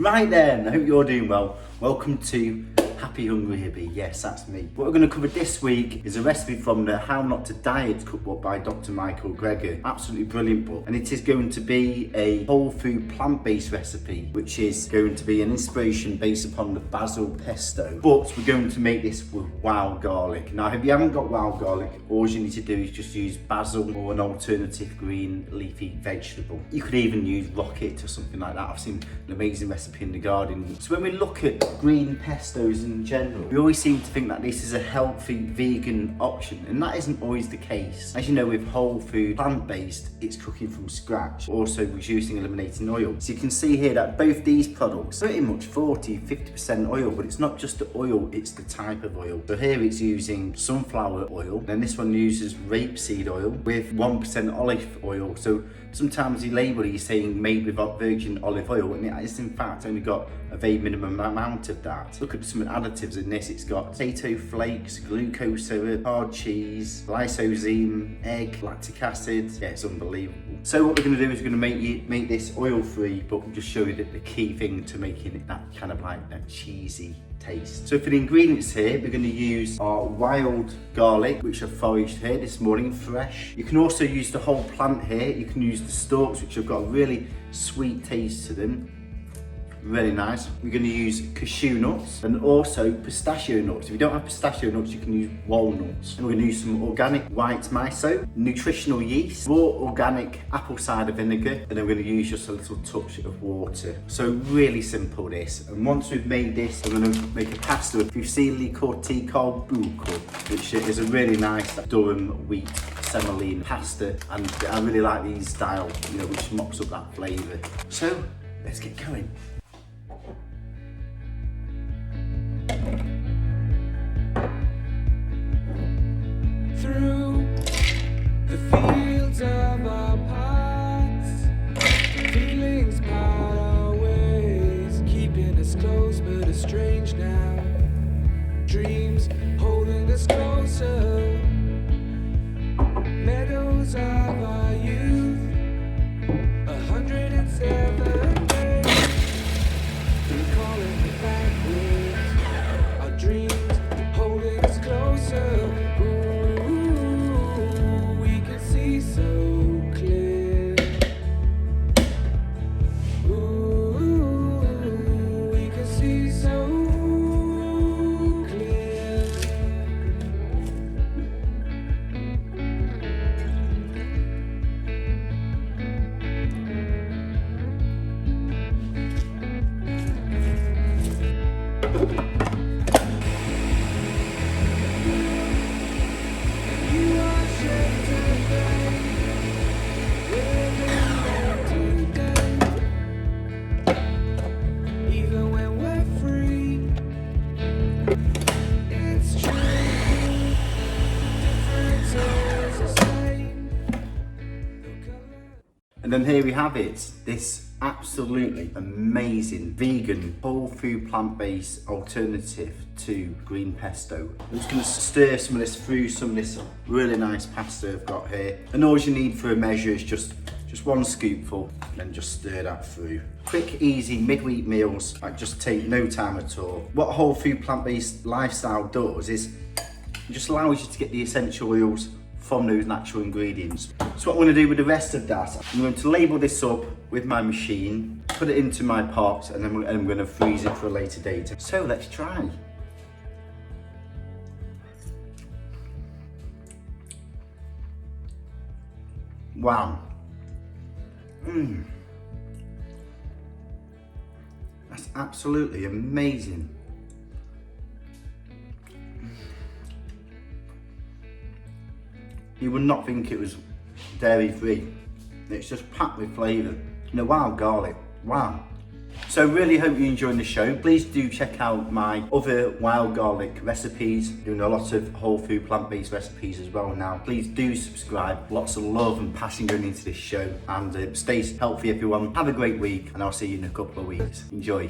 Right then, I hope you're doing well. Welcome to Happy Hungry Hippie. Yes, that's me. What we're going to cover this week is a recipe from the How Not to Diet cookbook by Dr. Michael Greger. Absolutely brilliant book. And it is going to be a whole food plant-based recipe, which is going to be an inspiration based upon the basil pesto. But we're going to make this with wild garlic. Now, if you haven't got wild garlic, all you need to do is just use basil or an alternative green leafy vegetable. You could even use rocket or something like that. I've seen an amazing recipe in the garden. So when we look at green pestos in general, we always seem to think that this is a healthy vegan option, and that isn't always the case. As you know, with whole food plant-based, it's cooking from scratch, also reducing, eliminating oil. So you can see here that both these products pretty much 40-50% oil, but it's not just the oil, it's the type of oil. So here it's using sunflower oil, then this one uses rapeseed oil with 1% olive oil. So sometimes the label is saying made with virgin olive oil, and it has in fact only got a very minimum amount of that. Look at some additives in this. It's got potato flakes, glucose syrup, hard cheese, lysosine, egg, lactic acid. Yeah, it's unbelievable. So what we're going to do is we're going to make this oil free, but we'll just show you the key thing to making it that kind of like that cheesy taste. So for the ingredients here, we're going to use our wild garlic, which I've foraged here this morning, fresh. You can also use the whole plant here. You can use the stalks, which have got a really sweet taste to them. Really nice. We're going to use cashew nuts and also pistachio nuts. If you don't have pistachio nuts, you can use walnuts. And we're going to use some organic white miso, nutritional yeast, raw organic apple cider vinegar, and then we're going to use just a little touch of water. So really simple this. And once we've made this, I'm going to make a pasta with fusilli corti col buco, which is a really nice durum wheat semolina pasta, and I really like these style, which mops up that flavour. So let's get going. Through the fields of our paths, feelings part our ways, keeping us close but estranged now. Dreams holding us closer, meadows of our youth, 107 days, recalling the backwards, our dreams holding us closer. And then here we have it, this absolutely amazing vegan whole food plant-based alternative to green pesto. I'm just going to stir some of this through some of this really nice pasta I've got here, and all you need for a measure is just one scoopful, and then just stir that through. Quick, easy midweek meals that just take no time at all. What a whole food plant-based lifestyle does is it just allows you to get the essential oils from those natural ingredients. So what I'm going to do with the rest of that, I'm going to label this up with my machine, put it into my pot, and then I'm going to freeze it for a later date. So let's try. Wow. That's absolutely amazing. You would not think it was dairy free. It's just packed with flavour. Wild garlic, wow. So really hope you're enjoying the show. Please do check out my other wild garlic recipes. Doing a lot of whole food plant-based recipes as well now. Please do subscribe. Lots of love and passion going into this show. And stay healthy everyone. Have a great week, and I'll see you in a couple of weeks. Enjoy.